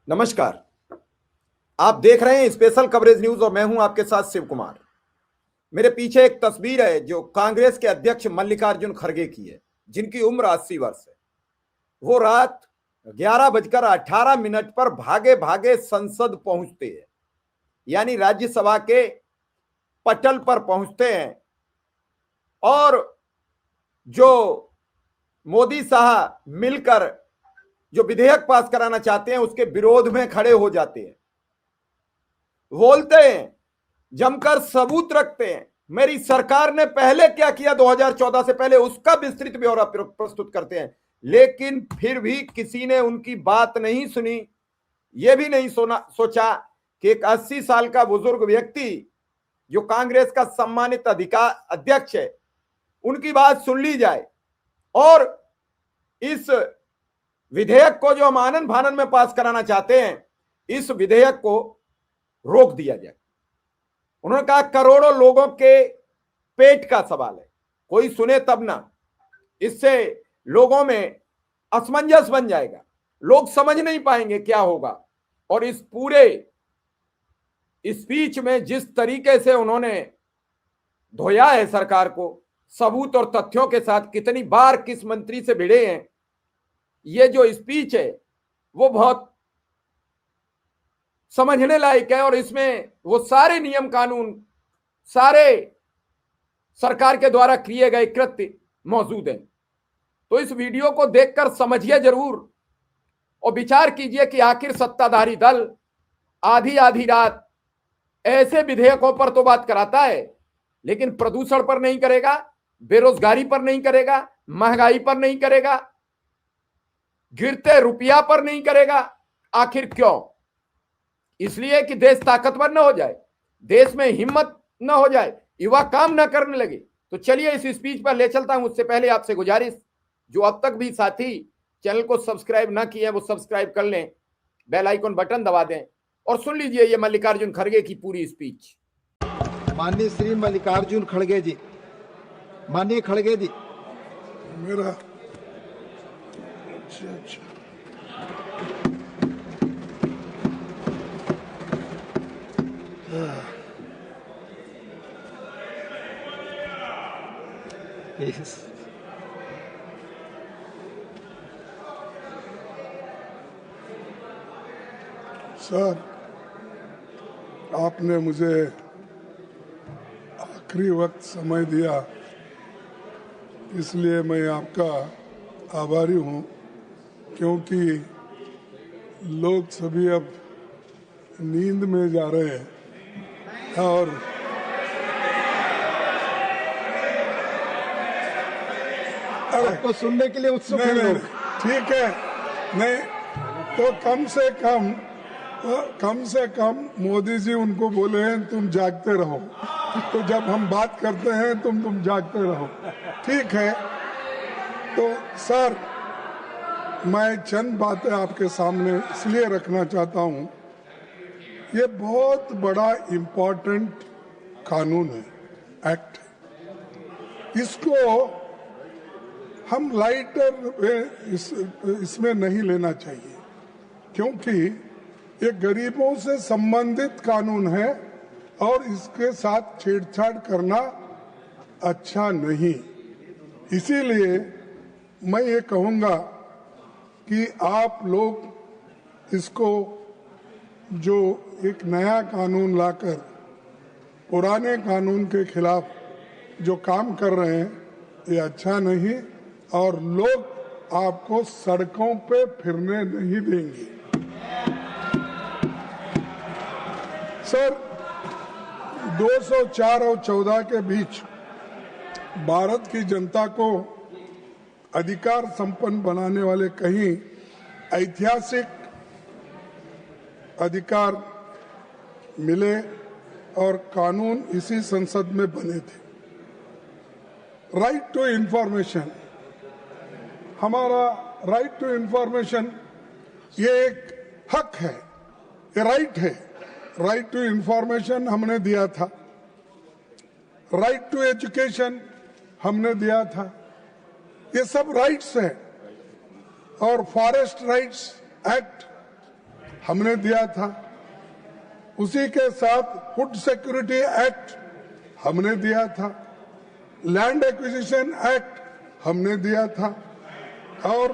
नमस्कार। आप देख रहे हैं स्पेशल कवरेज न्यूज और मैं हूं आपके साथ शिव कुमार। मेरे पीछे एक तस्वीर है जो कांग्रेस के अध्यक्ष मल्लिकार्जुन खड़गे की है, जिनकी उम्र 80 वर्ष है। वो रात 11:18 पर भागे भागे संसद पहुंचते हैं, यानी राज्यसभा के पटल पर पहुंचते हैं और जो मोदी साहब मिलकर जो विधेयक पास कराना चाहते हैं उसके विरोध में खड़े हो जाते हैं, बोलते हैं, जमकर सबूत रखते हैं। मेरी सरकार ने पहले क्या किया 2014 से पहले उसका विस्तृत ब्यौरा प्रस्तुत करते हैं, लेकिन फिर भी किसी ने उनकी बात नहीं सुनी। यह भी नहीं सोचा कि एक 80 साल का बुजुर्ग व्यक्ति जो कांग्रेस का सम्मानित अध्यक्ष है, उनकी बात सुन ली जाए और इस विधेयक को जो हम आनन फानन में पास कराना चाहते हैं, इस विधेयक को रोक दिया जाए। उन्होंने कहा करोड़ों लोगों के पेट का सवाल है, कोई सुने तब ना। इससे लोगों में असमंजस बन जाएगा, लोग समझ नहीं पाएंगे क्या होगा। और इस पूरे स्पीच में जिस तरीके से उन्होंने धोया है सरकार को, सबूत और तथ्यों के साथ, कितनी बार किस मंत्री से भिड़े हैं, ये जो स्पीच है वो बहुत समझने लायक है। और इसमें वो सारे नियम कानून, सारे सरकार के द्वारा किए गए कृत्य मौजूद हैं। तो इस वीडियो को देखकर समझिए जरूर और विचार कीजिए कि आखिर सत्ताधारी दल आधी आधी रात ऐसे विधेयकों पर तो बात कराता है, लेकिन प्रदूषण पर नहीं करेगा, बेरोजगारी पर नहीं करेगा, महंगाई पर नहीं करेगा, गिरते रुपया पर नहीं करेगा। आखिर क्यों? इसलिए कि देश ताकतवर न हो जाए, देश में हिम्मत न हो जाए, युवा काम न करने लगे। तो चलिए इस स्पीच पर ले चलता हूं। उससे पहले आपसे गुजारिश, जो अब तक भी साथी चैनल को सब्सक्राइब ना किए हैं वो सब्सक्राइब कर लें, बेल आइकन बटन दबा दें और सुन लीजिए ये मल्लिकार्जुन खड़गे की पूरी स्पीच। माननीय श्री मल्लिकार्जुन खड़गे जी, माननीय खड़गे जी, मेरा अच्छा सर, आपने मुझे आखिरी वक्त समय दिया, इसलिए मैं आपका आभारी हूँ, क्योंकि लोग सभी अब नींद में जा रहे हैं और आपको सुनने के लिए उत्सुक हैं नहीं, लोग। ठीक है, नहीं तो कम से कम मोदी जी उनको बोले हैं तुम जागते रहो, तो जब हम बात करते हैं तुम जागते रहो, ठीक है। तो सर, मैं चंद बातें आपके सामने इसलिए रखना चाहता हूँ, ये बहुत बड़ा इम्पोर्टेंट कानून है, एक्ट है। इसको हम लाइटर इसमें नहीं लेना चाहिए, क्योंकि ये गरीबों से संबंधित कानून है और इसके साथ छेड़छाड़ करना अच्छा नहीं। इसीलिए मैं ये कहूँगा कि आप लोग इसको, जो एक नया कानून लाकर पुराने कानून के खिलाफ जो काम कर रहे हैं, ये अच्छा नहीं और लोग आपको सड़कों पे फिरने नहीं देंगे। सर, 204 और 14 के बीच भारत की जनता को अधिकार संपन्न बनाने वाले कई ऐतिहासिक अधिकार मिले और कानून इसी संसद में बने थे। राइट टू इंफॉर्मेशन, हमारा राइट टू इंफॉर्मेशन ये एक हक है, ये राइट है। राइट टू इंफॉर्मेशन हमने दिया था, राइट टू एजुकेशन हमने दिया था, ये सब राइट्स हैं। और फॉरेस्ट राइट्स एक्ट हमने दिया था। उसी के साथ फूड सिक्योरिटी एक्ट हमने दिया था, लैंड एक्विजिशन एक्ट हमने दिया था, और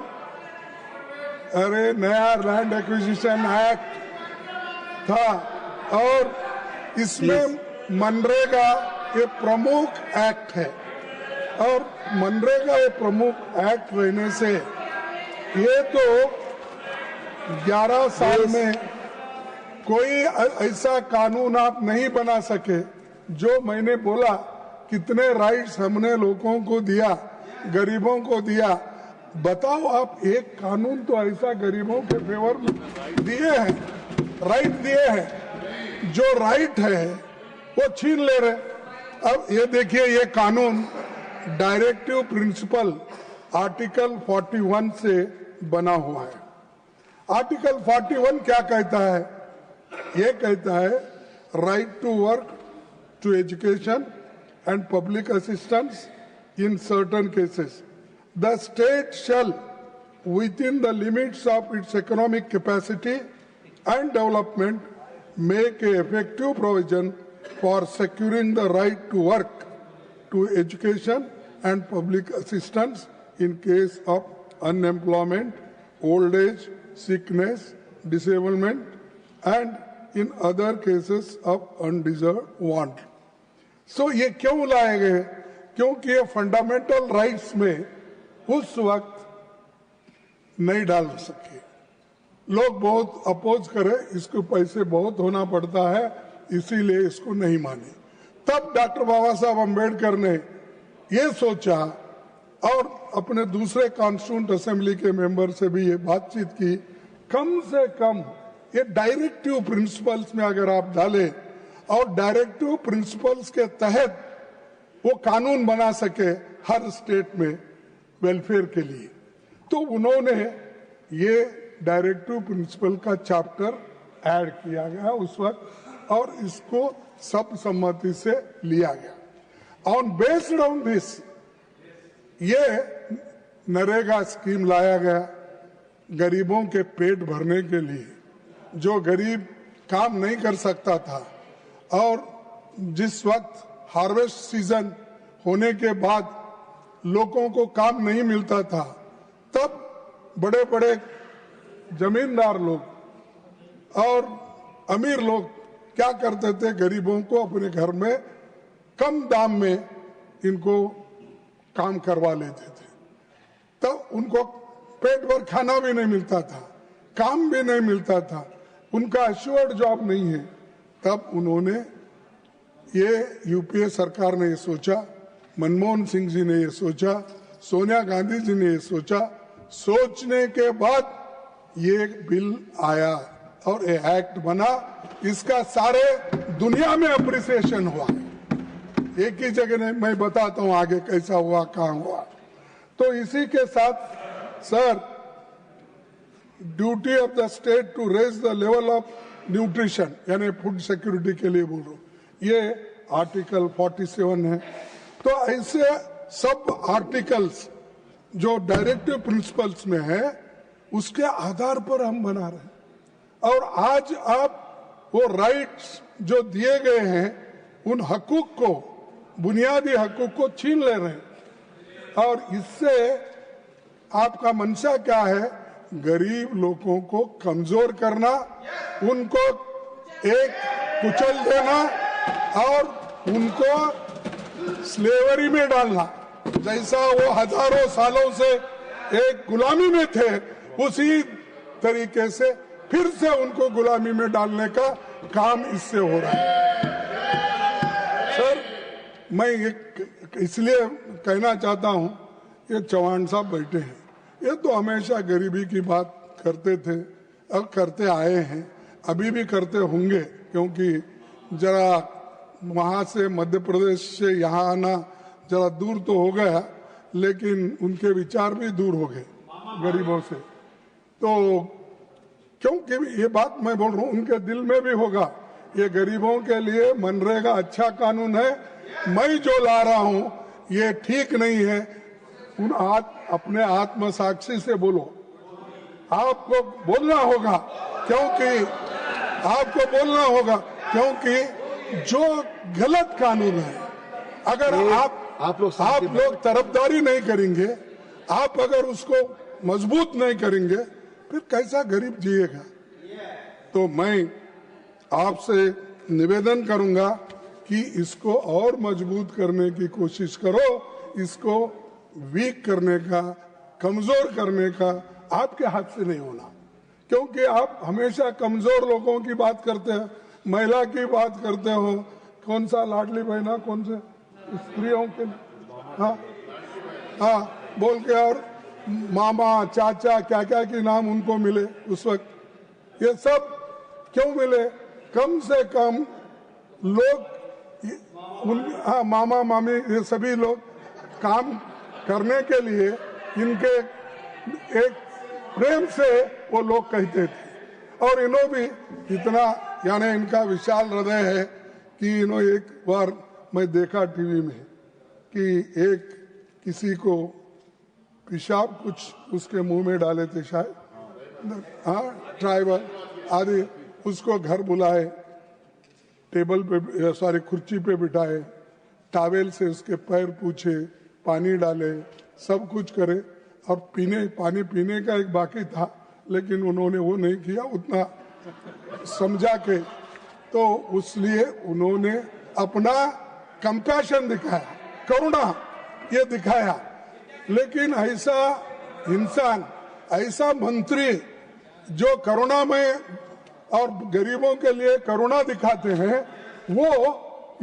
अरे नया लैंड एक्विजिशन एक्ट था, और इसमें मनरेगा एक प्रमुख एक्ट है। और मनरेगा एक प्रमुख एक्ट रहने से ये तो 11 साल में कोई ऐसा कानून आप नहीं बना सके। जो मैंने बोला कितने राइट्स हमने लोगों को दिया, गरीबों को दिया, बताओ आप एक कानून तो ऐसा गरीबों के फेवर में दिए हैं, राइट दिए हैं। जो राइट है वो छीन ले रहे। अब ये देखिए, ये कानून डायरेक्टिव प्रिंसिपल आर्टिकल 41 से बना हुआ है। आर्टिकल 41 क्या कहता है? ये कहता है right to work, to education and public assistance in certain cases the state shall within the limits of its economic capacity and development make a effective provision for securing the right to work, to education and public assistance in case of unemployment, old age, sickness, disablement and in other cases of undeserved want. So ये क्यों लाए गए? क्योंकि ये fundamental rights में उस वक्त नहीं डाल सके। लोग बहुत अपोज करे, इसको पैसे बहुत होना पड़ता है, इसीलिए इसको नहीं माने। तब डॉक्टर बाबा साहब अम्बेडकर ने ये सोचा और अपने दूसरे कॉन्स्टिट्यूंट असेंबली के मेंबर से भी ये बातचीत की, कम से कम ये डायरेक्टिव प्रिंसिपल्स में अगर आप डालें और डायरेक्टिव प्रिंसिपल्स के तहत वो कानून बना सके हर स्टेट में वेलफेयर के लिए, तो उन्होंने ये डायरेक्टिव प्रिंसिपल का चैप्टर ऐड किया गया उस वक्त, और इसको सर्वसम्मति से लिया गया। ऑन बेस्ड ऑन दिस ये नरेगा स्कीम लाया गया गरीबों के पेट भरने के लिए। जो गरीब काम नहीं कर सकता था और जिस वक्त हार्वेस्ट सीजन होने के बाद लोगों को काम नहीं मिलता था, तब बड़े बड़े जमींदार लोग और अमीर लोग क्या करते थे, गरीबों को अपने घर में कम दाम में इनको काम करवा लेते थे। तब उनको पेट भर खाना भी नहीं मिलता था, काम भी नहीं मिलता था, उनका एश्योर्ड जॉब नहीं है। तब उन्होंने ये यूपीए सरकार ने ये सोचा, मनमोहन सिंह जी ने ये सोचा, सोनिया गांधी जी ने ये सोचा, सोचने के बाद ये बिल आया और ये एक्ट बना। इसका सारे दुनिया में अप्रिसिएशन हुआ। एक ही जगह नहीं, मैं बताता हूं आगे कैसा हुआ, कहां हुआ। तो इसी के साथ sir, duty of the state to raise the level of nutrition, यानी फूड सिक्योरिटी के लिए बोल रहा हूं, ये आर्टिकल 47 है। तो ऐसे सब आर्टिकल्स जो डायरेक्टिव प्रिंसिपल्स में है उसके आधार पर हम बना रहे हैं। और आज आप वो राइट्स जो दिए गए हैं उन हकूक को, बुनियादी हकूक को छीन ले रहे हैं। और इससे आपका मंशा क्या है? गरीब लोगों को कमजोर करना, उनको एक कुचल देना और उनको स्लेवरी में डालना। जैसा वो हजारों सालों से एक गुलामी में थे, उसी तरीके से फिर से उनको गुलामी में डालने का काम इससे हो रहा है। सर, मैं इसलिए कहना चाहता हूं, ये चौहान साहब बैठे हैं, ये तो हमेशा गरीबी की बात करते थे और करते आए हैं, अभी भी करते होंगे, क्योंकि जरा वहां से मध्य प्रदेश से यहाँ आना जरा दूर तो हो गया, लेकिन उनके विचार भी दूर हो गए गरीबों से। तो क्योंकि ये बात मैं बोल रहा हूँ, उनके दिल में भी होगा ये गरीबों के लिए मनरेगा अच्छा कानून है, मैं जो ला रहा हूँ ये ठीक नहीं है। अपने आत्म साक्षी से बोलो, आपको बोलना होगा क्योंकि आपको बोलना होगा, क्योंकि जो गलत कानून है, अगर आप लोग तरफदारी नहीं करेंगे, आप अगर उसको मजबूत नहीं करेंगे, फिर कैसा गरीब जिएगा। तो मैं आपसे निवेदन करूंगा कि इसको और मजबूत करने की कोशिश करो, इसको वीक करने का, कमजोर करने का आपके हाथ से नहीं होना, क्योंकि आप हमेशा कमजोर लोगों की बात करते हैं, महिला की बात करते हो, कौन सा लाडली बहना, कौन से स्त्रियों के, हाँ बोल के, और मामा चाचा क्या क्या के नाम उनको मिले उस वक्त, ये सब क्यों मिले? कम से कम लोग मामा मामी ये सभी लोग काम करने के लिए इनके एक प्रेम से वो लोग कहते थे, और इन्हों भी इतना, यानी इनका विशाल हृदय है कि इन्हों, एक बार मैं देखा टीवी में कि एक किसी को पेशाब कुछ उसके मुंह में डाले थे शायद, ट्राइबल आदि, उसको घर बुलाए, टेबल पे सॉरी कुर्सी पे बिठाए, टावेल से उसके पैर पूछे, पानी डाले, सब कुछ करे, और पानी पीने का एक बाकी था, लेकिन उन्होंने वो नहीं किया उतना समझा के, तो उसलिए उन्होंने अपना कंपैशन दिखाया, करुणा ये दिखाया। लेकिन ऐसा इंसान, ऐसा मंत्री जो करुणा में और गरीबों के लिए करुणा दिखाते हैं, वो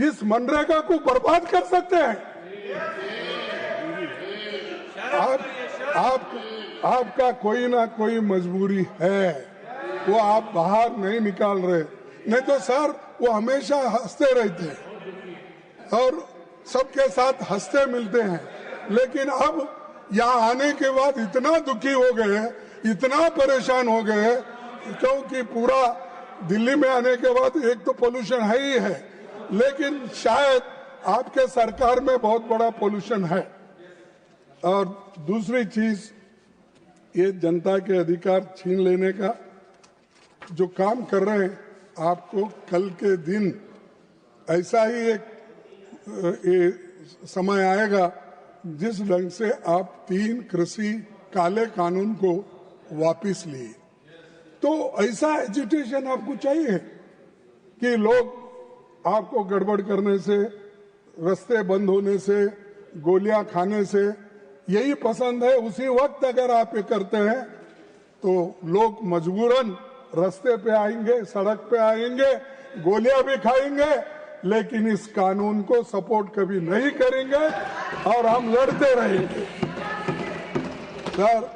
इस मनरेगा को बर्बाद कर सकते हैं। आपका कोई ना कोई मजबूरी है, वो आप बाहर नहीं निकाल रहे, नहीं तो सर वो हमेशा हंसते रहते हैं और सबके साथ हंसते मिलते हैं, लेकिन अब यहाँ आने के बाद इतना दुखी हो गए, इतना परेशान हो गए, क्योंकि पूरा दिल्ली में आने के बाद एक तो पोल्यूशन है ही है, लेकिन शायद आपके सरकार में बहुत बड़ा पोल्यूशन है। और दूसरी चीज, ये जनता के अधिकार छीन लेने का जो काम कर रहे हैं, आपको कल के दिन ऐसा ही एक समय आएगा जिस ढंग से आप 3 कृषि काले कानून को वापस लिए, तो ऐसा एजिटेशन आपको चाहिए कि लोग आपको गड़बड़ करने से, रास्ते बंद होने से, गोलियां खाने से यही पसंद है। उसी वक्त अगर आप ये करते हैं तो लोग मजबूरन रास्ते पे आएंगे, सड़क पे आएंगे, गोलियां भी खाएंगे, लेकिन इस कानून को सपोर्ट कभी नहीं करेंगे और हम लड़ते रहेंगे। सर,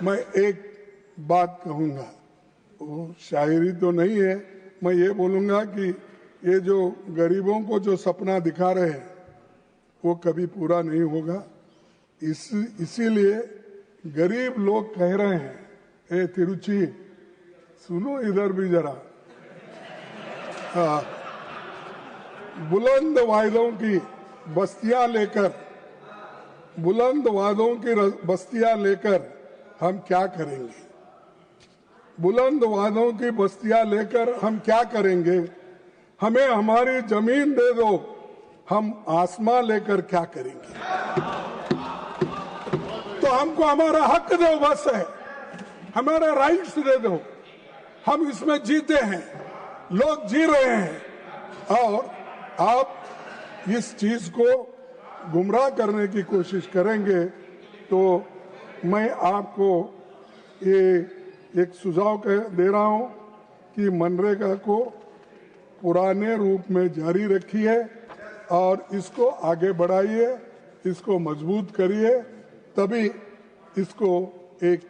मैं एक बात कहूंगा, वो शायरी तो नहीं है, मैं ये बोलूंगा कि ये जो गरीबों को जो सपना दिखा रहे हैं वो कभी पूरा नहीं होगा। इसीलिए गरीब लोग कह रहे हैं, ए तिरुचि सुनो इधर भी जरा, बुलंद वायदों की बस्तियां लेकर, बुलंद वादों की बस्तियां लेकर हम क्या करेंगे? बुलंद वादों की बस्तियां लेकर हम क्या करेंगे? हमें हमारी जमीन दे दो, हम आसमां लेकर क्या करेंगे? तो हमको हमारा हक दो, बस है, हमारा राइट्स दे दो, हम इसमें जीते हैं, लोग जी रहे हैं, और आप इस चीज को गुमराह करने की कोशिश करेंगे तो मैं आपको ये एक सुझाव दे रहा हूं कि मनरेगा को पुराने रूप में जारी रखिए और इसको आगे बढ़ाइए, इसको मजबूत करिए, तभी इसको एक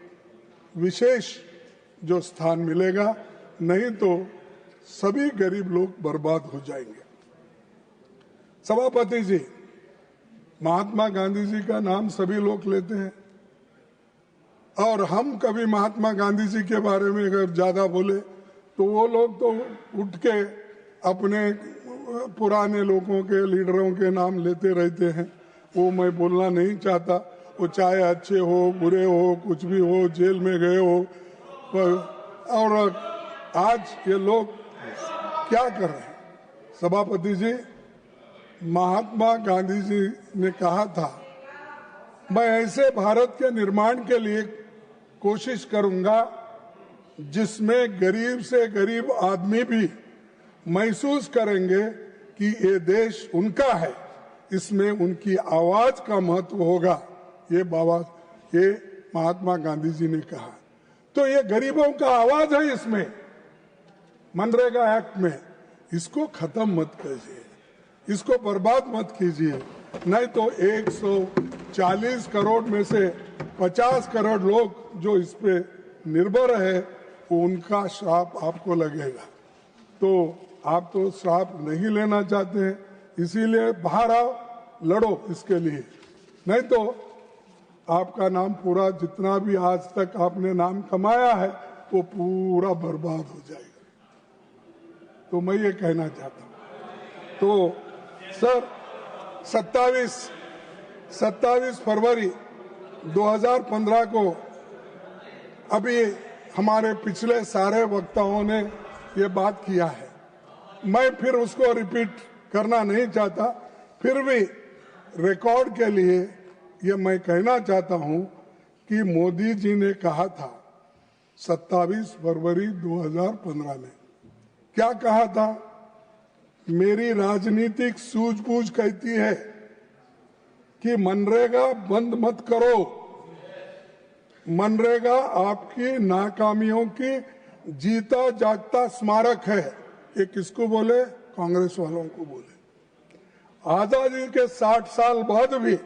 विशेष जो स्थान मिलेगा, नहीं तो सभी गरीब लोग बर्बाद हो जाएंगे। सभापति जी, महात्मा गांधी जी का नाम सभी लोग लेते हैं, और हम कभी महात्मा गांधी जी के बारे में अगर ज्यादा बोले तो वो लोग तो उठ के अपने पुराने लोगों के, लीडरों के नाम लेते रहते हैं। वो मैं बोलना नहीं चाहता, वो चाहे अच्छे हो, बुरे हो, कुछ भी हो, जेल में गए हो, और आज ये लोग क्या कर रहे हैं? सभापति जी, महात्मा गांधी जी ने कहा था, मैं ऐसे भारत के निर्माण के लिए कोशिश करूंगा जिसमें गरीब से गरीब आदमी भी महसूस करेंगे कि ये देश उनका है, इसमें उनकी आवाज का महत्व होगा। ये महात्मा गांधी जी ने कहा। तो ये गरीबों का आवाज है इसमें, मनरेगा एक्ट में। इसको खत्म मत कीजिए, इसको बर्बाद मत कीजिए, नहीं तो 140 करोड़ में से 50 करोड़ लोग जो इस पे निर्भर है, उनका श्राप आपको लगेगा। तो आप तो श्राप नहीं लेना चाहते हैं, इसीलिए बाहर आओ, लड़ो इसके लिए, नहीं तो आपका नाम पूरा जितना भी आज तक आपने नाम कमाया है वो पूरा बर्बाद हो जाएगा। तो मैं ये कहना चाहता हूँ। तो सर 27 फरवरी 2015 को अभी हमारे पिछले सारे वक्ताओं ने ये बात किया है, मैं फिर उसको रिपीट करना नहीं चाहता। फिर भी रिकॉर्ड के लिए ये मैं कहना चाहता हूं कि मोदी जी ने कहा था 27 फरवरी 2015 में, क्या कहा था? मेरी राजनीतिक सूझबूझ कहती है कि मनरेगा बंद मत करो। मनरेगा आपकी नाकामियों की जीता जागता स्मारक है। ये किसको बोले? कांग्रेस वालों को बोले। आजादी के 60 साल बाद भी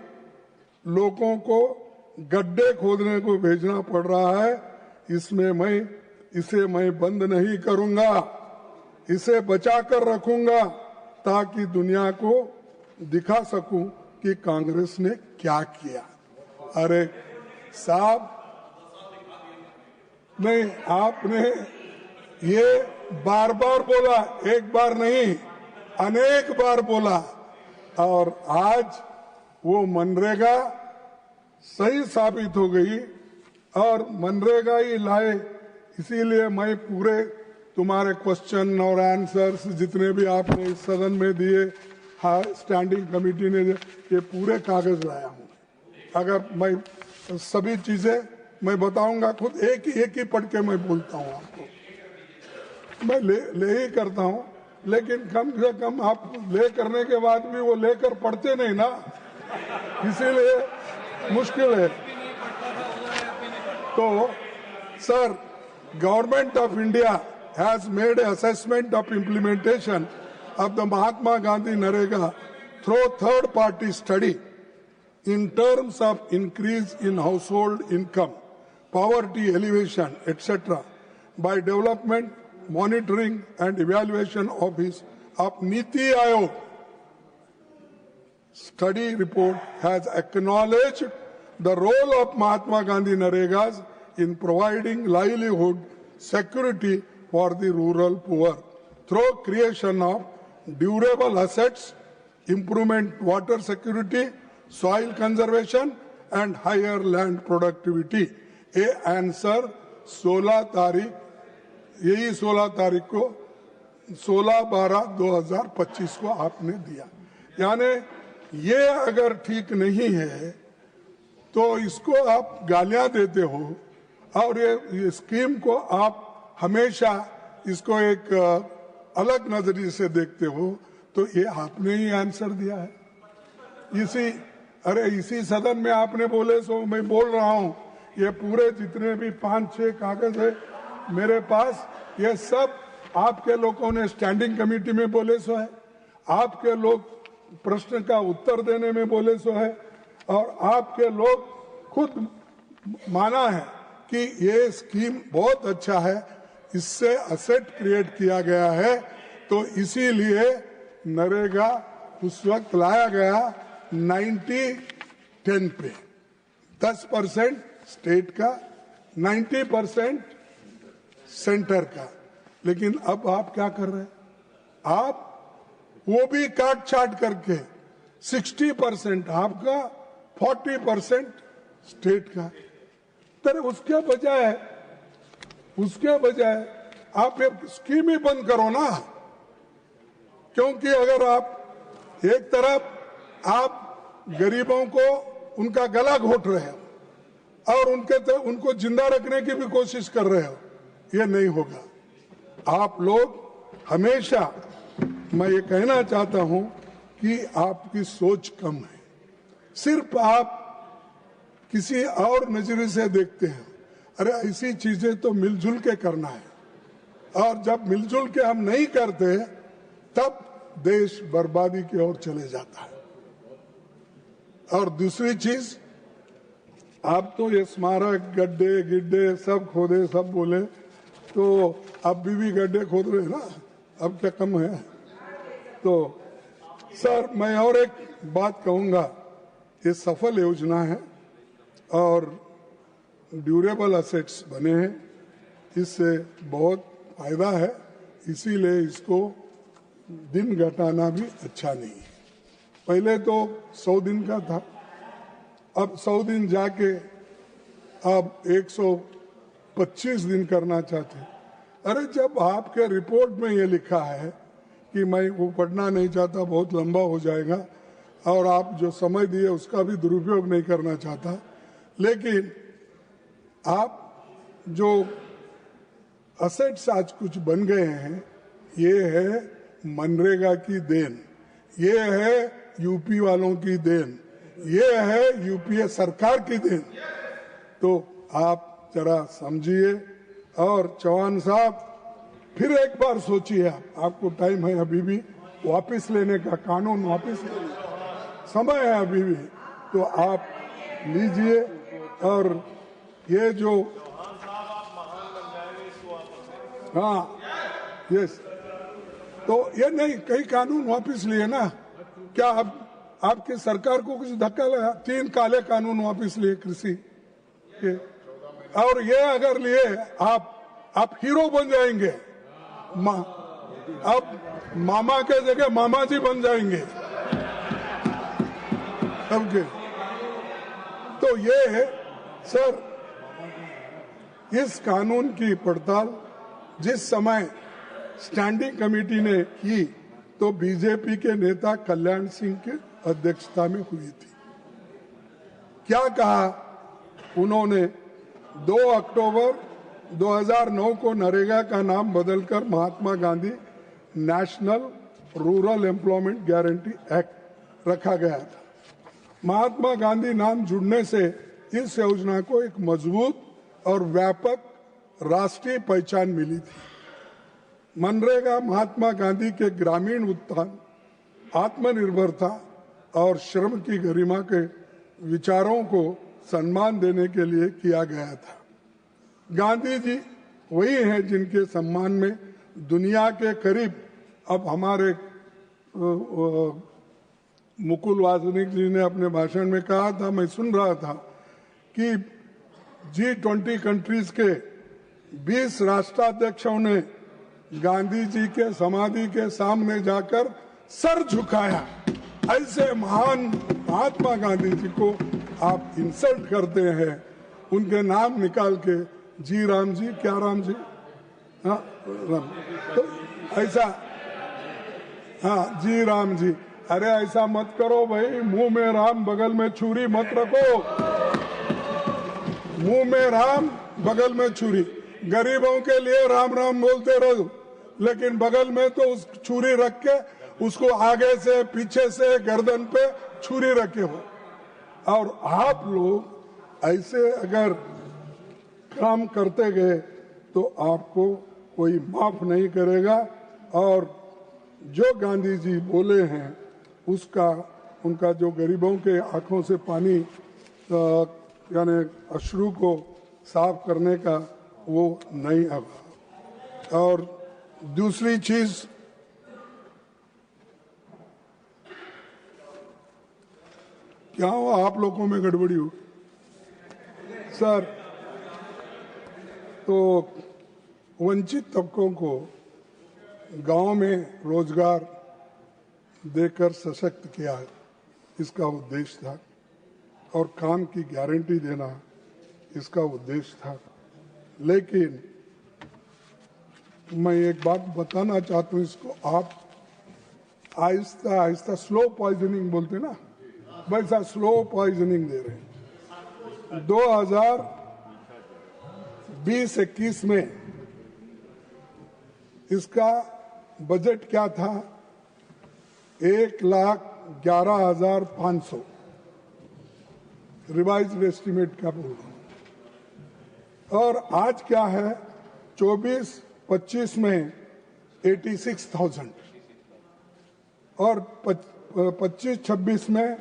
लोगों को गड्ढे खोदने को भेजना पड़ रहा है। इसे मैं बंद नहीं करूंगा, इसे बचाकर रखूंगा ताकि दुनिया को दिखा सकूं कि कांग्रेस ने क्या किया। अरे साहब, नहीं, आपने ये बार बार बोला, एक बार नहीं अनेक बार बोला, और आज वो मनरेगा सही साबित हो गई और मनरेगा ही लाए। इसीलिए मैं पूरे तुम्हारे क्वेश्चन और आंसर्स जितने भी आपने इस सदन में दिए, स्टैंडिंग कमेटी ने, ये पूरे कागज लाया हूँ। अगर मैं सभी चीजें मैं बताऊंगा, खुद एक ही पढ़ के मैं बोलता हूँ आपको, मैं ले ही करता हूँ, लेकिन कम से कम आप ले करने के बाद भी वो लेकर पढ़ते नहीं ना, इसीलिए मुश्किल है। तो sir, government of India has made an assessment of implementation of the Mahatma Gandhi Narega through third-party study in terms of increase in household income, poverty elevation, etc. by development, monitoring and evaluation of Niti Aayog. Study report has acknowledged the role of Mahatma Gandhi Naregas in providing livelihood security for the rural poor through creation of durable assets, improvement water security, soil conservation and higher land productivity. ये answer 16 तारीख को 16/12/2025 को आपने दिया। यानी ये अगर ठीक नहीं है तो इसको आप गालियां देते हो और ये स्कीम को आप हमेशा इसको एक अलग नजरिए से देखते हो, तो ये आपने ही आंसर दिया है। इसी सदन में आपने बोले सो मैं बोल रहा हूँ। ये पूरे जितने भी 5-6 कागज है मेरे पास, ये सब आपके लोगों ने स्टैंडिंग कमेटी में बोले सो है, आपके लोग प्रश्न का उत्तर देने में बोले सो है, और आपके लोग खुद माना है कि ये स्कीम बहुत अच्छा है, इससे असेट क्रिएट किया गया है। तो इसीलिए नरेगा उस वक्त लाया गया 90-10 पे, 10% स्टेट का, 90% सेंटर का। लेकिन अब आप क्या कर रहे हैं? आप वो भी काट छाट करके 60% आपका, 40% स्टेट का। तो उसके बजाय आप ये स्कीम ही बंद करो ना, क्योंकि अगर आप एक तरफ आप गरीबों को उनका गला घोट रहे हो और उनको जिंदा रखने की भी कोशिश कर रहे हो, ये नहीं होगा। आप लोग हमेशा, मैं ये कहना चाहता हूं कि आपकी सोच कम है, सिर्फ आप किसी और नजरिए से देखते हैं। अरे ऐसी चीजें तो मिलजुल के करना है, और जब मिलजुल के हम नहीं करते तब देश बर्बादी की ओर चले जाता है। और दूसरी चीज, आप तो ये स्मारक गड्ढे गिड्ढे सब खोदे सब बोले, तो अब भी गड्ढे खोद रहे हैं ना, अब क्या कम है? तो सर मैं और एक बात कहूंगा, ये सफल योजना है और ड्यूरेबल असेट्स बने हैं, इससे बहुत फायदा है, इसीलिए इसको दिन घटाना भी अच्छा नहीं है। पहले तो 100 दिन का था, अब 100 दिन जाके अब 125 दिन करना चाहते। अरे जब आपके रिपोर्ट में ये लिखा है कि मैं वो पढ़ना नहीं चाहता, बहुत लंबा हो जाएगा, और आप जो समय दिए उसका भी दुरुपयोग नहीं करना चाहता, लेकिन आप जो असेट्स आज कुछ बन गए हैं, ये है मनरेगा की देन, ये है यूपी वालों की देन, ये है यूपीए सरकार की देन। तो आप जरा समझिए, और चौहान साहब फिर एक बार सोचिए, आपको टाइम है अभी भी वापस लेने का, कानून वापस लेने का समय है अभी भी, तो आप लीजिए। और ये जो हाँ यस, तो ये नहीं, कई कानून वापस लिए ना, क्या अब आपकी सरकार को कुछ धक्का लगा? 3 काले कानून वापस लिए कृषि के, और ये अगर लिए आप हीरो बन जाएंगे, अब मामा के जगह मामा जी बन जाएंगे सबके। तो ये है सर, इस कानून की पड़ताल जिस समय स्टैंडिंग कमेटी ने की, तो बीजेपी के नेता कल्याण सिंह की अध्यक्षता में हुई थी। क्या कहा उन्होंने? 2 अक्टूबर 2009 को नरेगा का नाम बदलकर Mahatma Gandhi national rural employment guarantee act रखा गया था। महात्मा गांधी नाम जुड़ने से इस योजना को एक मजबूत और व्यापक राष्ट्रीय पहचान मिली थी। मनरेगा महात्मा गांधी के ग्रामीण उत्थान, आत्मनिर्भरता और श्रम की गरिमा के विचारों को सम्मान देने के लिए किया गया था। गांधी जी वही हैं जिनके सम्मान में दुनिया के करीब, अब हमारे मुकुल वासनिक जी ने अपने भाषण में कहा था, मैं सुन रहा था कि G20 कंट्रीज के 20 राष्ट्राध्यक्षों ने गांधी जी के समाधि के सामने जाकर सर झुकाया। ऐसे महान महात्मा गांधी जी को आप इंसल्ट करते हैं, उनके नाम निकाल के जी राम जी, क्या राम जी, हाँ राम, तो ऐसा, हाँ जी राम जी, अरे ऐसा मत करो भाई, मुंह में राम बगल में छुरी मत रखो, मुंह में राम बगल में छुरी। गरीबों के लिए राम राम बोलते रहो, लेकिन बगल में तो उस छुरी रख के उसको आगे से पीछे से गर्दन पे छुरी रखे हो। और आप लोग ऐसे अगर काम करते गए तो आपको कोई माफ नहीं करेगा। और जो गांधी जी बोले हैं उसका, उनका जो गरीबों के आंखों से पानी यानी अश्रु को साफ करने का, वो नहीं होगा। और दूसरी चीज, क्या हुआ? आप लोगों में गड़बड़ी हो सर। तो वंचित तबकों को गांव में रोजगार देकर सशक्त किया, इसका उद्देश्य था, और काम की गारंटी देना इसका उद्देश्य था। लेकिन मैं एक बात बताना चाहता हूँ इसको, आप आहिस्ता आहिस्ता स्लो पॉइजनिंग बोलते ना, वैसा स्लो पॉइजनिंग दे रहे हैं। 2020-21 में इसका बजट क्या था? 1,11,500 रिवाइज्ड एस्टिमेट का बोल रहा हूं। और आज क्या है? 24-25 में 86,000 और 25-26 में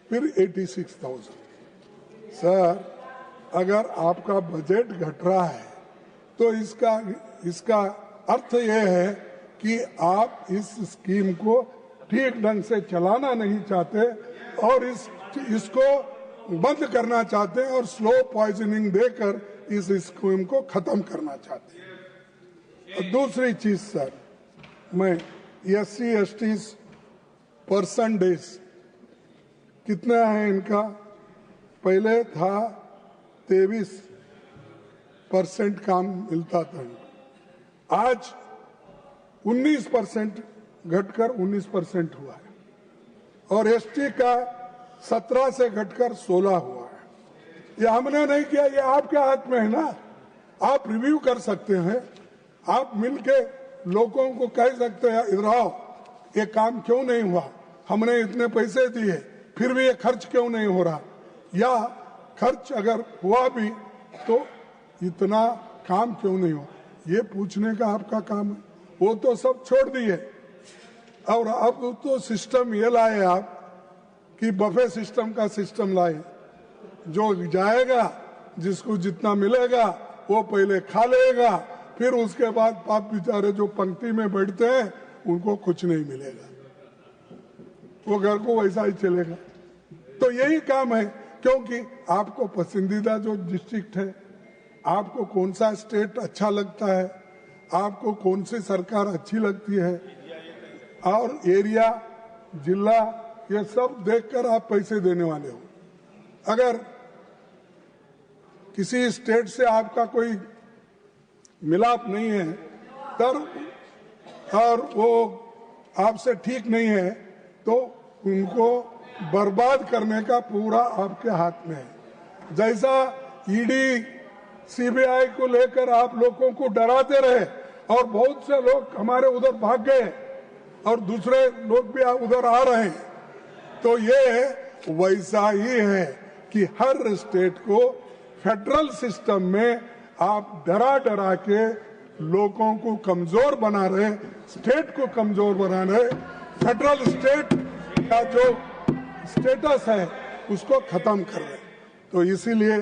फिर 86,000। सर, अगर आपका बजट घट रहा है तो इसका अर्थ यह है कि आप इस स्कीम को ठीक ढंग से चलाना नहीं चाहते और इसको बंद करना चाहते हैं और स्लो पॉइजनिंग देकर इस स्कीम को खत्म करना चाहते हैं। और दूसरी चीज सर, मैं SC/ST % कितना है इनका? पहले था 23% काम मिलता था, आज 19% घटकर 19% हुआ है और ST का 17 से घटकर 16 हुआ है। ये हमने नहीं किया, ये आपके हाथ में है ना। आप रिव्यू कर सकते हैं, आप मिलके लोगों को कह सकते हैं इधर आओ, ये काम क्यों नहीं हुआ, हमने इतने पैसे दिए फिर भी ये खर्च क्यों नहीं हो रहा, या खर्च अगर हुआ भी तो इतना काम क्यों नहीं हुआ, ये पूछने का आपका काम है। वो तो सब छोड़ दिए और अब तो सिस्टम ये लाए आप कि बफे सिस्टम का सिस्टम लाए, जो जाएगा जिसको जितना मिलेगा वो पहले खा लेगा, फिर उसके बाद पाप बेचारे जो पंक्ति में बैठते हैं उनको कुछ नहीं मिलेगा, वो घर को वैसा ही चलेगा। तो यही काम है, क्योंकि आपको पसंदीदा जो डिस्ट्रिक्ट है, आपको कौन सा स्टेट अच्छा लगता है, आपको कौन सी सरकार अच्छी लगती है और एरिया, जिला, ये सब देखकर आप पैसे देने वाले हो। अगर किसी स्टेट से आपका कोई मिलाप नहीं है तब और वो आपसे ठीक नहीं है तो उनको बर्बाद करने का पूरा आपके हाथ में है। जैसा ईडी सीबीआई को लेकर आप लोगों को डराते रहे और बहुत से लोग हमारे उधर भाग गए और दूसरे लोग भी उधर आ रहे हैं, तो ये वैसा ही है कि हर स्टेट को फेडरल सिस्टम में आप डरा डरा के लोगों को कमजोर बना रहे, स्टेट को कमजोर बना रहे, फेडरल स्टेट का जो स्टेटस है उसको खत्म कर रहे। तो इसीलिए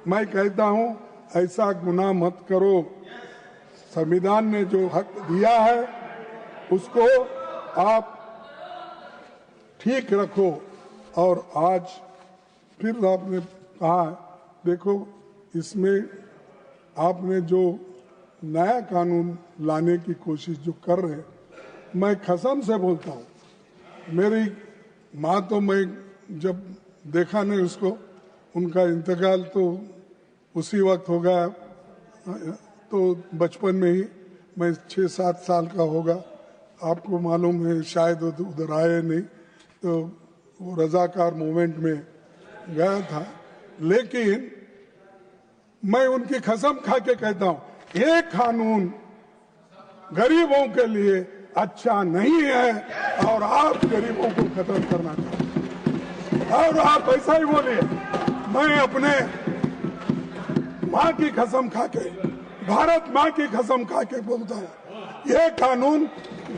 मैं कहता हूं ऐसा गुनाह मत करो। संविधान ने जो हक दिया है उसको आप ठीक रखो। और आज फिर आपने कहा, देखो इसमें आपने जो नया कानून लाने की कोशिश जो कर रहे हैं, मैं कसम से बोलता हूँ, मेरी माँ तो मैं जब देखा नहीं उसको, उनका इंतकाल तो उसी वक्त हो गया, तो बचपन में ही मैं 6-7 साल का होगा, आपको मालूम है शायद उधर आए नहीं, तो वो रजाकार मूवमेंट में गया था। लेकिन मैं उनकी कसम खा के कहता हूं, ये कानून गरीबों के लिए अच्छा नहीं है और आप गरीबों को खत्म करना चाहते हैं। और आप ऐसा ही बोलिए, मैं अपने माँ की कसम खा के, भारत माँ की कसम खा के बोलता हूँ, ये कानून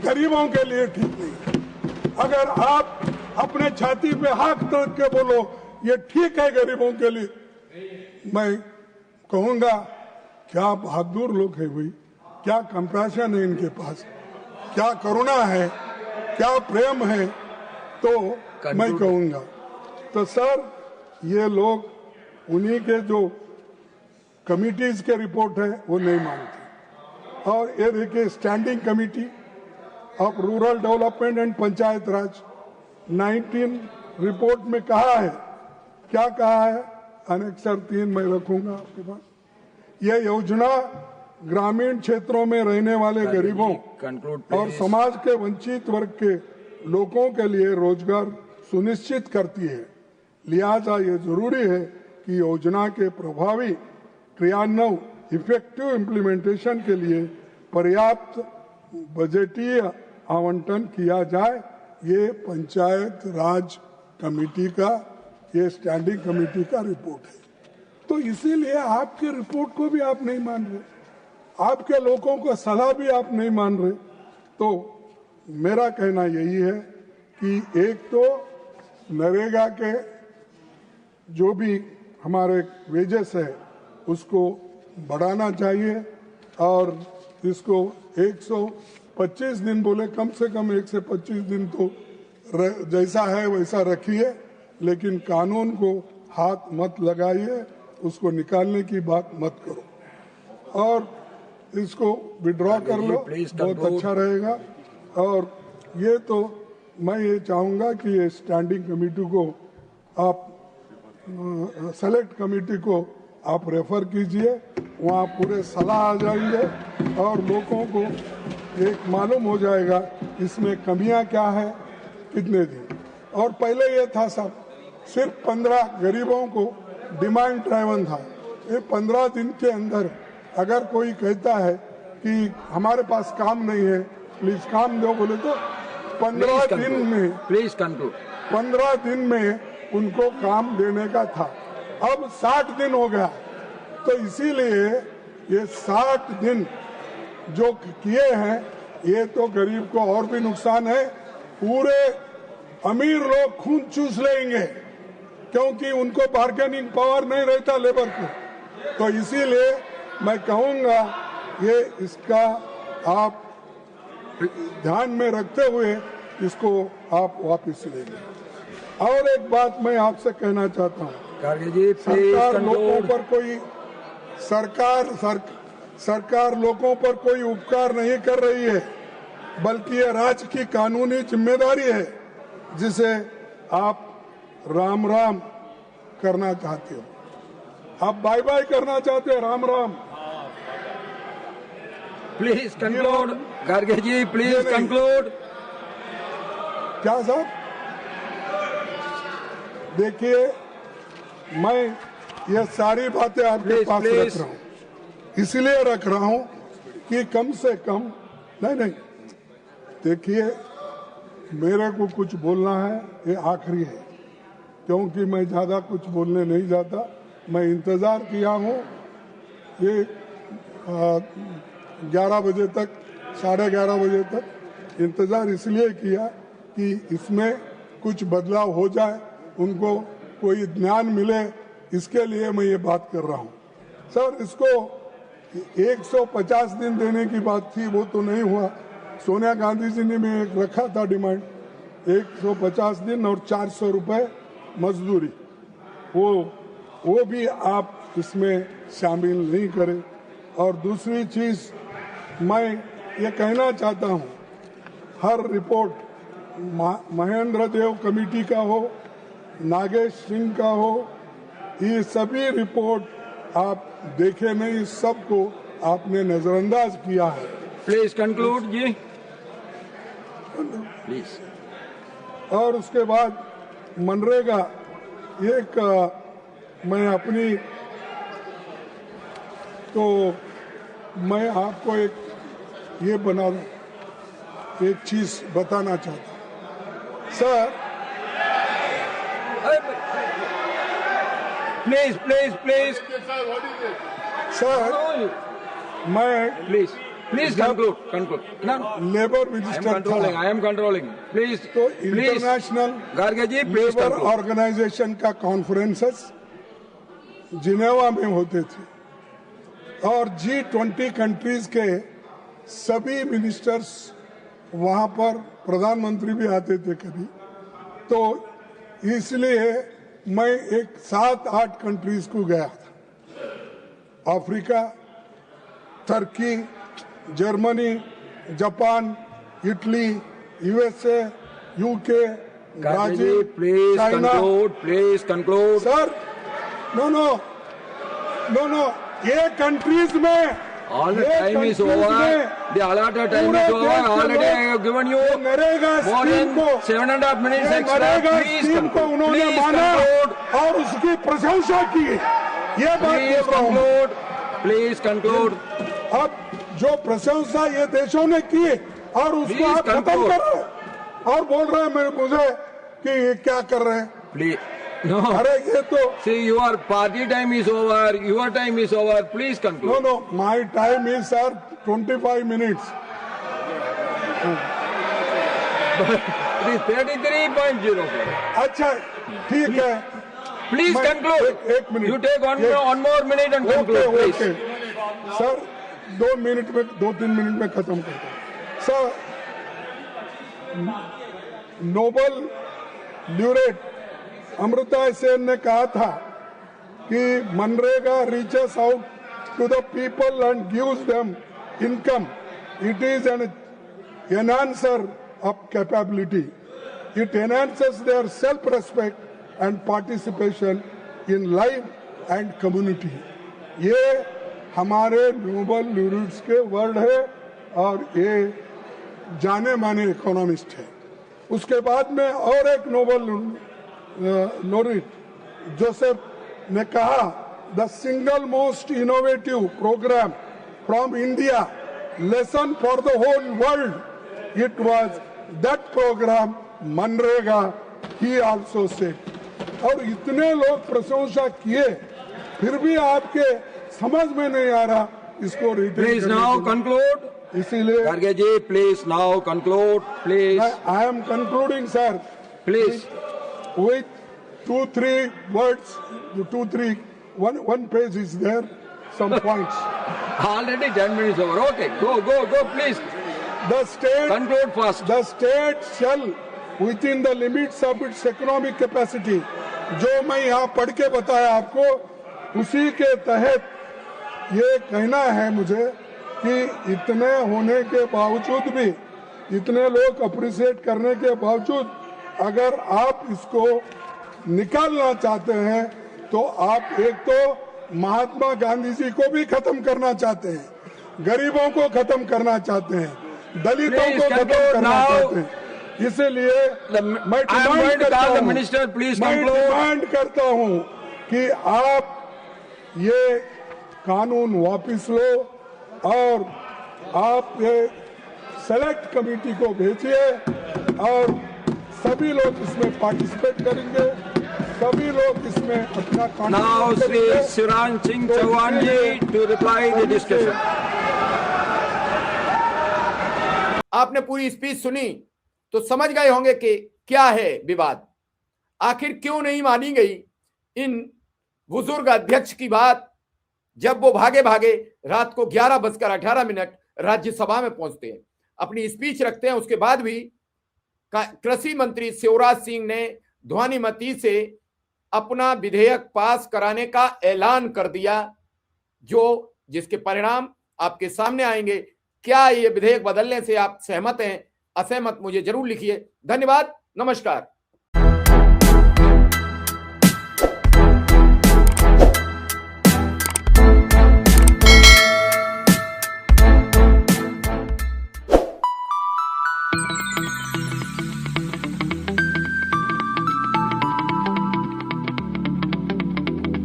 गरीबों के लिए ठीक नहीं है। अगर आप अपने छाती पे हाथ रख के बोलो ये ठीक है गरीबों के लिए, मैं कहूंगा क्या बहादुर लोग हैं भाई, क्या कंपैशन है इनके पास, क्या करुणा है, क्या प्रेम है, तो मैं कहूंगा। तो सर ये लोग उन्हीं के जो कमिटीज के रिपोर्ट है वो नहीं मानते। और ये देखिए standing committee of rural development and panchayat Raj 19 report में कहा है, क्या कहा है, अनेक्सर 3 मैं रखूंगा आपके पास, यह योजना ग्रामीण क्षेत्रों में रहने वाले गरीबों और समाज के वंचित वर्ग के लोगों के लिए रोजगार सुनिश्चित करती है। लिहाजा ये जरूरी है कि योजना के प्रभावी क्रियान्वयन इफेक्टिव इम्प्लीमेंटेशन के लिए पर्याप्त बजटीय आवंटन किया जाए। ये पंचायत राज कमेटी का, ये स्टैंडिंग कमेटी का रिपोर्ट है। तो इसीलिए आपके रिपोर्ट को भी आप नहीं मान रहे, आपके लोगों को सलाह भी आप नहीं मान रहे। तो मेरा कहना यही है कि एक तो नरेगा के जो भी हमारे वेजेस है उसको बढ़ाना चाहिए और इसको 125 दिन बोले, कम से कम 1 से 25 दिन तो जैसा है वैसा रखिए, लेकिन कानून को हाथ मत लगाइए, उसको निकालने की बात मत करो और इसको विड्रॉ कर लो, बहुत अच्छा रहेगा। और ये तो मैं ये चाहूँगा कि ये स्टैंडिंग कमेटी को आप सेलेक्ट कमेटी को आप रेफर कीजिए, वहाँ पूरे सलाह आ जाएंगे और लोगों को एक मालूम हो जाएगा इसमें कमियां क्या है, कितने दिन। और पहले ये था सब सिर्फ 15 गरीबों को डिमांड ड्राइवन था। ये 15 दिन के अंदर अगर कोई कहता है कि हमारे पास काम नहीं है, प्लीज काम दो बोले तो 15 दिन में, प्लीज कंक्लूड, 15 दिन में उनको काम देने का था। अब 60 दिन हो गया, तो इसीलिए ये 60 दिन जो किए हैं ये तो गरीब को और भी नुकसान है। पूरे अमीर लोग खून चूस लेंगे क्योंकि उनको बार्गेनिंग पावर नहीं रहता लेबर को। तो इसीलिए मैं कहूंगा ये इसका आप ध्यान में रखते हुए इसको आप वापस लेंगे। और एक बात मैं आपसे कहना चाहता हूँ, सरकार लोगों पर कोई सरकार लोगों पर कोई उपकार नहीं कर रही है, बल्कि ये राज्य की कानूनी जिम्मेदारी है जिसे आप राम राम करना चाहते हो, आप बाय बाय करना चाहते हो, Ram Ram. Please conclude Kharge ji, please conclude. क्या साहब, देखिए मैं ये सारी बातें आपके पास रख रहा हूँ, इसलिए रख रहा हूँ कि कम से कम नहीं देखिए मेरे को कुछ बोलना है, ये आखिरी है, क्योंकि मैं ज्यादा कुछ बोलने नहीं जाता। मैं इंतजार किया हूँ ये 11 बजे तक, 11:30 बजे तक इंतजार इसलिए किया कि इसमें कुछ बदलाव हो जाए, उनको कोई ज्ञान मिले, इसके लिए मैं ये बात कर रहा हूँ। सर इसको 150 दिन देने की बात थी, वो तो नहीं हुआ। सोनिया गांधी जी ने भी एक रखा था डिमांड 150 दिन और 400 रुपए मजदूरी, वो भी आप इसमें शामिल नहीं करें। और दूसरी चीज मैं ये कहना चाहता हूँ, हर रिपोर्ट महेंद्र देव कमेटी का हो, नागेश सिंह का हो, ये सभी रिपोर्ट आप देखे नहीं, सबको आपने नजरअंदाज किया है। प्लीज कंक्लूड जी, प्लीज। और उसके बाद मनरेगा, एक मैं अपनी तो मैं आपको एक चीज बताना चाहता हूँ sir. Please please please sir, मैं प्लीज कंक्लूड। लेबर मिनिस्टर था, आई एम कंट्रोलिंग प्लीज। तो international Kharge ji please, labour organisation का कॉन्फ्रेंसेस जिनेवा में होते थे और G20 कंट्रीज के सभी मिनिस्टर्स वहां पर, प्रधानमंत्री भी आते थे कभी। तो इसलिए मैं एक 7-8 कंट्रीज को गया था, अफ्रीका, तुर्की, Germany, Japan, Italy, USA, UK, Brazil, China. Please conclude sir no, ये कंट्रीज में All the ये time is confuse over. में The allotted time पूरे is over. देश के Already I लोग have given you ये नरेगा more स्कीम than को 7.5 minutes ये extra. नरेगा Please स्कीम को conclude. उन्होंने Please माना conclude. और उसकी प्रशंसा की। ये बात Please बोल रहा हूँ। conclude. Please conclude. अब जो प्रशंसा ये देशों ने की और उसको Please आप खत्म conclude. कर रहे हैं और बोल रहे हैं मुझे कि ये क्या कर रहे हैं। Please. No. अरे ये तो See, your party time is over. Your time is over. Please conclude. No my time is sir 25 minutes. It is 33.04. अच्छा ठीक है, Please मैं- conclude. एक minute. You take one more minute and okay conclude, please. Okay sir 2-3 minute में खत्म करता हूं। Sir noble laureate Amartya Sen ने कहा था कि MNREGA reaches out to the people and gives them income. It is an enhancer of capability. It enhances their self respect and participation in life and community. ये हमारे नोबल ल्यूरेट्स के वर्ड है और ये जाने माने इकोनॉमिस्ट है। उसके बाद में और एक नोबल लॉरेट जोसेफ ने कहा the single most innovative programme from India lesson for the whole world it was that programme MNREGA he also said. और इतने लोग प्रशंसा किए फिर भी आपके समझ में नहीं आ रहा इसको रिटेन। Please now conclude. इसीलिए Garge ji, please now conclude, please. I am concluding, sir. Please. With 2-3 words, one page is there, some points. Already 10 minutes over. Okay, go, please. The state Conclude first. The state shall, within the limits of its economic capacity, जो मैं यहाँ पढ़ के बताया आपको, उसी के तहत ये कहना है मुझे कि इतने होने के बावजूद भी, इतने लोग अप्रिशिएट करने के बावजूद अगर आप इसको निकालना चाहते हैं तो आप एक तो महात्मा गांधी जी को भी खत्म करना चाहते हैं, गरीबों को खत्म करना चाहते हैं, दलितों को खत्म करना चाहते हैं। इसलिए मैं डिमांड करता हूं कि आप ये कानून वापस लो और आप ये सेलेक्ट कमेटी को भेजिए और सभी लोग इसमें पार्टिसिपेट करेंगे, सभी लोग इसमें अपना Now Shri Shiran Singh Chauhan ji to reply the discussion. आपने पूरी स्पीच सुनी तो समझ गए होंगे कि क्या है विवाद, आखिर क्यों नहीं मानी गई इन बुजुर्ग अध्यक्ष की बात, जब वो भागे भागे रात को 11:18 राज्यसभा में पहुंचते हैं, अपनी स्पीच रखते हैं। उसके बाद भी कृषि मंत्री शिवराज सिंह ने ध्वनिमति से अपना विधेयक पास कराने का ऐलान कर दिया, जो जिसके परिणाम आपके सामने आएंगे। क्या ये विधेयक बदलने से आप सहमत हैं, असहमत, मुझे जरूर लिखिए। धन्यवाद, नमस्कार।